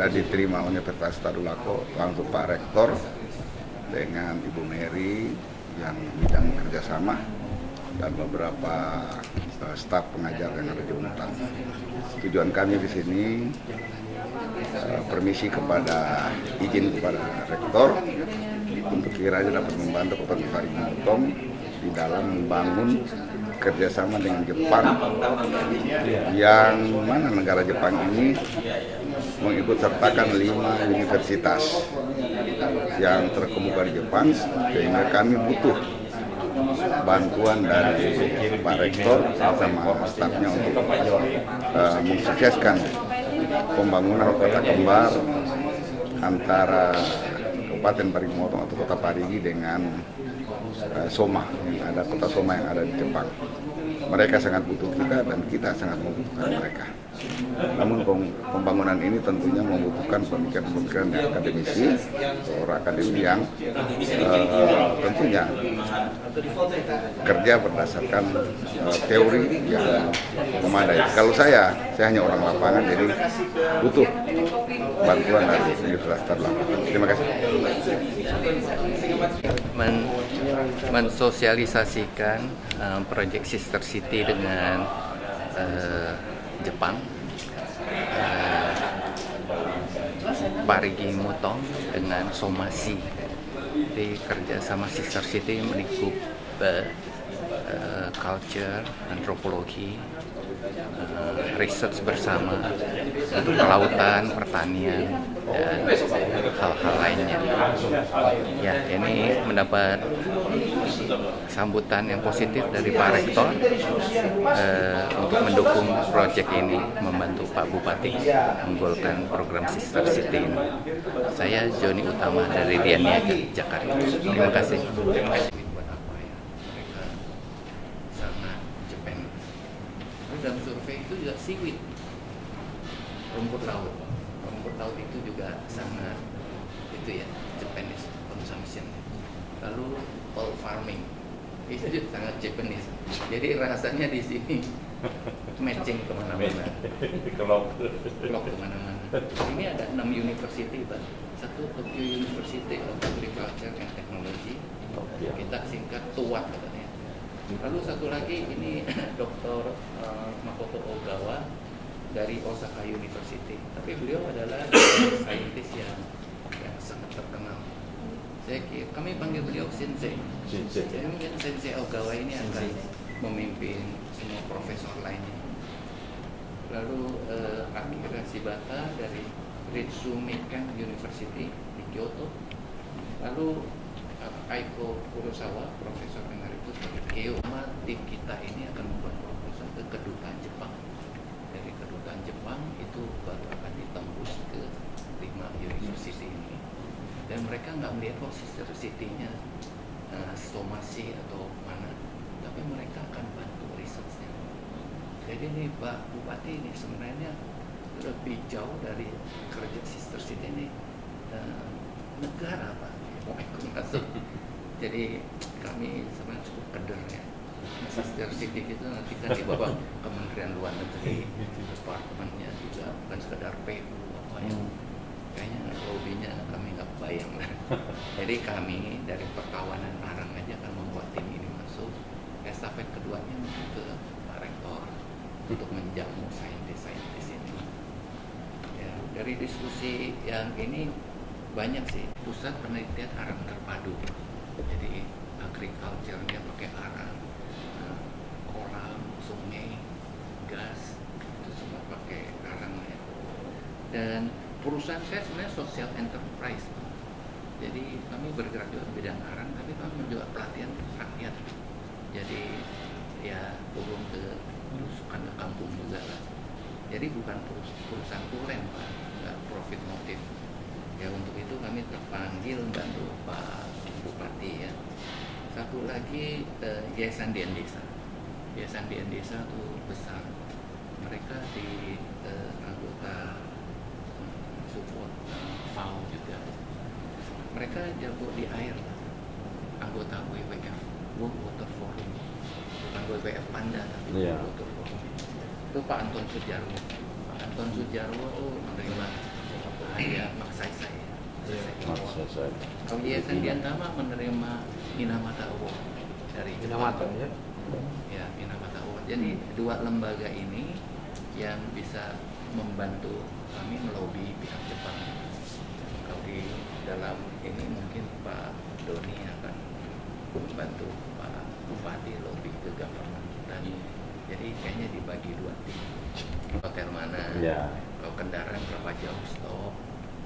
sudah diterima Universitas Tadulako langsung Pak Rektor dengan Ibu Mary yang bidang kerjasama dan beberapa staf pengajar yang ada di Untan. Tujuan kami di sini izin kepada Rektor untuk kiranya dapat membantu Kota Parigi Motong di dalam membangun kerjasama dengan Jepang, yang mana negara Jepang ini mengikut sertakan 5 universitas yang terkemuka di Jepang, sehingga kami butuh bantuan dari Pak Rektor bersama stafnya untuk mensukseskan pembangunan kota kembar antara Kabupaten Parigi Motong atau Kota Parigi dengan Soma, yang ada kota Soma yang ada di Jepang. Mereka sangat butuh kita dan kita sangat membutuhkan mereka. Namun pembangunan ini tentunya membutuhkan pemikiran-pemikiran yang akademisi, orang akademisi yang tentunya kerja berdasarkan teori yang memadai. Kalau saya hanya orang lapangan, jadi butuh bantuan dari Universitas Tadulako. Terima kasih. Mensosialisasikan proyek Sister City dengan Jepang, Parigi Motong dengan Somasi. Jadi kerjasama Sister City melingkup culture, antropologi, research bersama untuk kelautan, pertanian, dan hal-hal lainnya. Ya, ini mendapat sambutan yang positif dari Pak Rektor untuk mendukung proyek ini, membantu Pak Bupati menggolkan program Sister City ini. Saya Joni Utama dari Dianiaga, Jakarta. Terima kasih. Dalam survei itu juga seaweed, rumput laut. Rumput laut itu juga sangat itu ya, Japanese consumption. Lalu oil farming itu juga sangat Japanese. Jadi rasanya di sini matching kemana-mana, klop kemana-mana. Ini ada 6 university, Pak. Satu Tokyo University of Agriculture and Technology, kita singkat TUAT katanya. Lalu satu lagi ini Dr. Makoto Ogawa dari Osaka University. Tapi beliau adalah saintis yang sangat terkenal. Kami panggil beliau Sensei. Jadi mungkin Sensei Ogawa ini akan memimpin semua profesor lainnya. Lalu Akira Shibata dari Ritsumeikan University di Kyoto. Lalu Aiko Kurosawa, Profesor Emeritus dari Keio. Tim kita ini akan membuat proposal ke kedutaan Jepang. Dari kedutaan Jepang itu baru akan ditembus ke 5 university ini. Dan mereka nggak melihat Sister City-nya Somasi atau mana, tapi mereka akan bantu research-nya. Jadi ini Pak Bupati ini sebenarnya lebih jauh dari kerja Sister City ini negara, Pak. Mau ikut masuk. Jadi kami sebenarnya cukup keder ya. Sister City itu nanti kan di bawah Kementerian Luar Negeri, departemennya juga bukan sekedar PU apa yang kayaknya lobbynya kami nggak bayang. Jadi kami dari Perkawanan Arang aja akan membuat tim ini masuk. Estafet keduanya ke Pak Rektor untuk menjamu saintis-saintis ini. Ya, dari diskusi yang ini banyak sih. Pusat penelitian arang terpadu. Jadi agriculture-nya pakai arang, koral, sungai, gas, itu semua pakai arang ya. Dan perusahaan saya sebenarnya social enterprise. Jadi kami bergerak juga di bidang arang, tapi kami juga pelatihan rakyat. Jadi ya turun ke tusukan ke kampung juga lah. Jadi bukan perusahaan tulen, Pak, nggak profit motif. Ya untuk itu kami terpanggil bantu Pak Bupati ya. Satu lagi Yayasan Dian Desa. Yayasan Dian Desa itu besar. Mereka di anggota support FAO juga. Mereka jago di air. Anggota WWF, World Water Forum. Bukan WWF Panda tapi World Water Forum. Itu Pak Anton Sujarwo. Pak Anton Sujarwo tuh menerima Selesai. Yayasan Diantama menerima Minamata Award dari Minamata ya. Ya, Minamata Award. Jadi dua lembaga ini yang bisa membantu kami melobi pihak Jepang. Kalau di dalam ini mungkin Pak Doni akan membantu Pak Bupati lobby ke government kita. Jadi kayaknya dibagi dua tim. Hotel mana? Ya. Kalau kendaraan berapa jauh stop?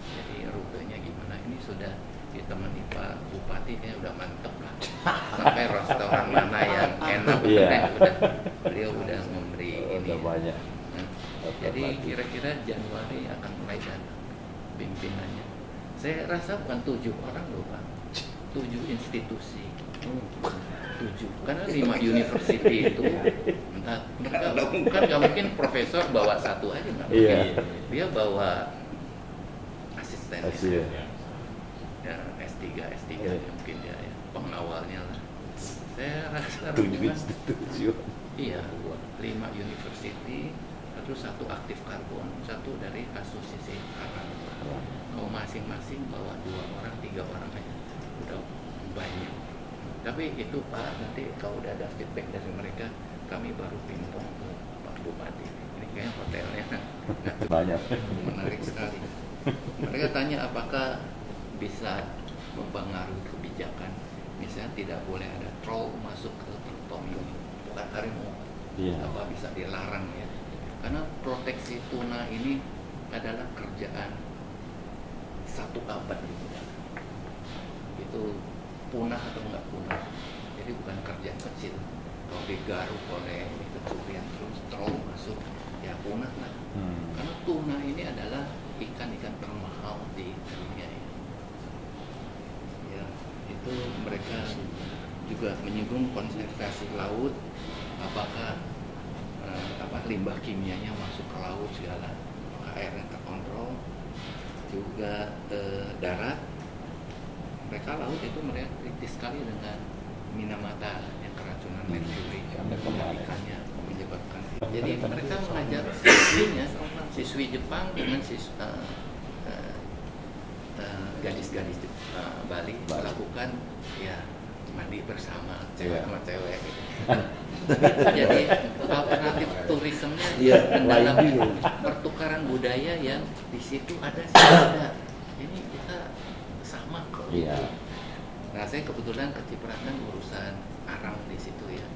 Jadi rutenya gimana? Ini sudah ditemani Pak Bupati kayaknya udah mantep lah. Sampai restoran mana yang enak, udah beliau udah memberi ini. Udah banyak. Nah, jadi kira-kira Januari akan mulai datang pimpinannya. Saya rasa bukan 7 orang loh Pak, 7 institusi. 7, karena 5 university itu entah mereka kan nggak mungkin profesor bawa satu aja nggak mungkin. Dia bawa asisten ya, S3 mungkin dia ya, pengawalnya lah. Saya rasa 7 institusi. Iya, 5 university, terus 1 aktif karbon, 1 dari asosiasi karang. Kalau masing-masing bawa 2 orang, 3 orang aja udah banyak. Tapi itu Pak, nanti kalau udah ada feedback dari mereka, kami baru pingpong ke Pak Bupati. Ini kayaknya hotelnya Banyak. menarik sekali. Mereka tanya apakah bisa mempengaruhi kebijakan. Misalnya tidak boleh ada troll masuk ke tom ini, bukan harimau. Apa bisa dilarang ya? Karena proteksi tuna ini adalah kerjaan 1 abad gitu. Itu punah atau enggak punah, jadi bukan kerjaan kecil. Kalau digaruk oleh kecurian terus troll masuk, ya punah lah. Karena tuna ini adalah ikan-ikan termahal di dunia ini. Ya, itu mereka juga menyinggung konservasi laut, apakah limbah kimianya masuk ke laut segala, maka airnya terkontrol. Juga darat. Mereka laut itu mereka kritis sekali dengan Minamata yang keracunan merkuri ikannya menyebabkan. Jadi mereka mengajar siswinya, siswi Jepang dengan gadis-gadis Bali melakukan ya mandi bersama cewek sama cewek gitu. Jadi alternatif turismenya dalam pertukaran budaya yang di situ ada ada. Ini kita sama kok. Nah, saya kebetulan kecipratan urusan arang di situ ya.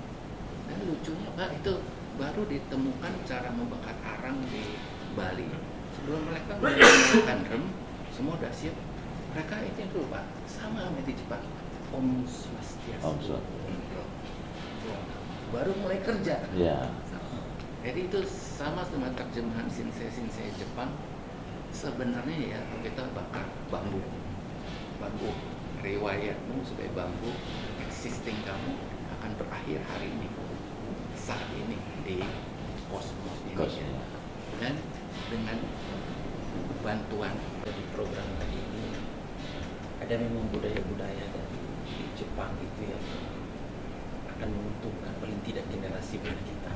Dan lucunya Pak, itu baru ditemukan cara membakar arang di Bali. Sebelum mereka menggunakan rem, semua udah siap. Mereka itu dulu Pak, sama sama di Jepang. Om Swastiastu. Baru mulai kerja. Jadi itu sama dengan terjemahan Shinsei Jepang. Sebenarnya ya kita bakar bambu riwayatmu supaya bambu existing kamu akan berakhir hari ini, saat ini di kosmos ini ya. Dan dengan bantuan dari program tadi ini ada memang budaya-budaya dari Jepang itu yang akan menguntungkan paling tidak generasi muda kita.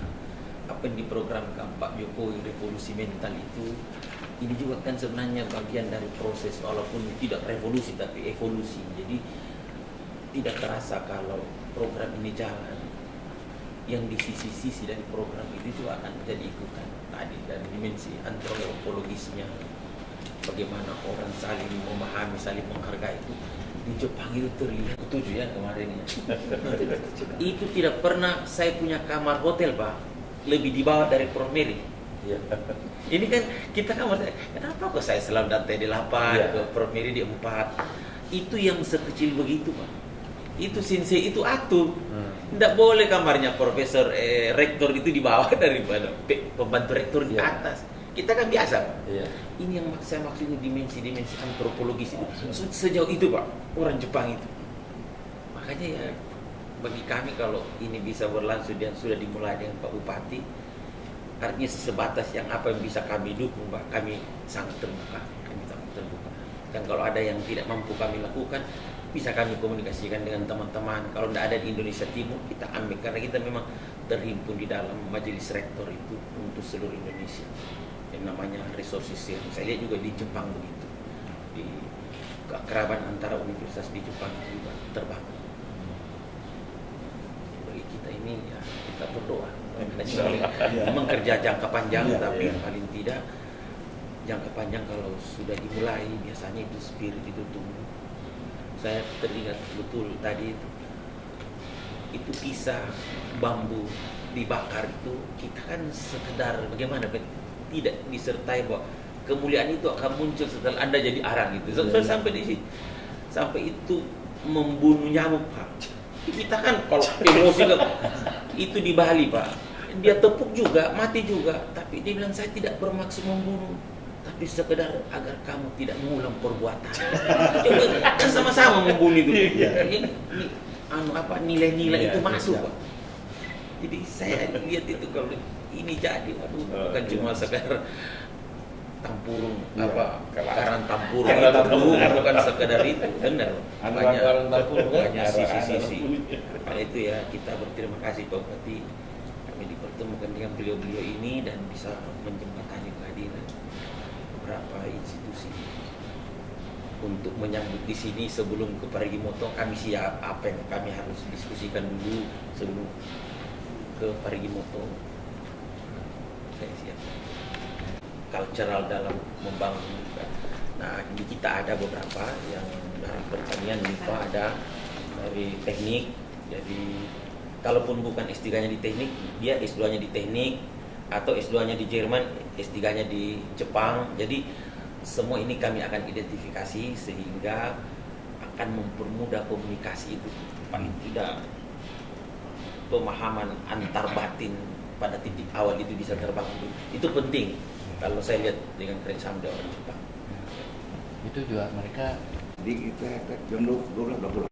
Apa yang diprogramkan Pak Jokowi revolusi mental itu, ini juga kan sebenarnya bagian dari proses walaupun tidak revolusi tapi evolusi. Jadi tidak terasa kalau program ini jalan, yang di sisi-sisi dari program itu juga akan jadi ikutan tadi dari dimensi antropologisnya, bagaimana orang saling memahami, saling menghargai itu. Di Jepang itu terlihat 7 ya kemarin ya. Itu tidak pernah saya punya kamar hotel Pak lebih di bawah dari Promeri. Ini kan kita kamar, kenapa kok saya selalu datang di 8 ke Promeri di 4. Itu yang sekecil begitu Pak. Itu Shinsei itu atur. Tidak boleh kamarnya profesor rektor itu di bawah daripada pembantu rektor di atas. Kita kan biasa Pak. Ini yang saya maksudnya dimensi-dimensi antropologis itu sejauh itu Pak orang Jepang itu. Makanya ya bagi kami kalau ini bisa berlangsung dan sudah dimulai dengan Pak Bupati, artinya sebatas yang apa yang bisa kami dukung Pak, kami sangat terbuka. Dan kalau ada yang tidak mampu kami lakukan, bisa kami komunikasikan dengan teman-teman. Kalau tidak ada di Indonesia Timur, kita ambil karena kita memang terhimpun di dalam majelis rektor itu untuk seluruh Indonesia. Yang namanya resources sharing. Saya lihat juga di Jepang begitu. di keakraban antara universitas di Jepang juga terbangun. Bagi kita ini ya kita berdoa. Memang kerja jangka panjang, tapi paling tidak jangka panjang kalau sudah dimulai biasanya itu spirit itu tumbuh. Saya teringat betul tadi itu kisah bambu dibakar itu, kita kan sekedar bagaimana tidak disertai bahwa kemuliaan itu akan muncul setelah Anda jadi arang gitu. Sampai di situ, sampai itu membunuh nyamuk, Pak. Kita kan kalau emosi itu di Bali, Pak, dia tepuk juga, mati juga, tapi dia bilang saya tidak bermaksud membunuh, tapi sekedar agar kamu tidak mengulang perbuatan. Coba kan sama-sama membunuh itu. Ini nilai-nilai itu masuk, Pak. Jadi saya lihat itu kalau ini jadi, waduh, bukan cuma sekedar tampurung karang tampurung itu bukan sekedar itu, benar. Banyak sisi-sisi. Karena itu ya kita berterima kasih Pak Bupati, kami dipertemukan dengan beliau-beliau ini dan bisa menjembatani kehadiran beberapa institusi untuk menyambut di sini. Sebelum ke Parigimoto kami siap apa yang kami harus diskusikan dulu sebelum ke Parigimoto. Saya siap. Cultural dalam membangun. Nah, di kita ada beberapa yang dari pertanian, MIPA ada, dari teknik. Jadi kalaupun bukan S3-nya di teknik, dia S2-nya di teknik, atau S2-nya di Jerman, S3-nya di Jepang. Jadi semua ini kami akan identifikasi sehingga akan mempermudah komunikasi itu. Paling tidak pemahaman antar batin pada titik awal itu bisa terbangun. Itu penting. Kalau saya lihat dengan kerjasama dengan orang Jepang, itu juga mereka di kita jam 12 udah pulang.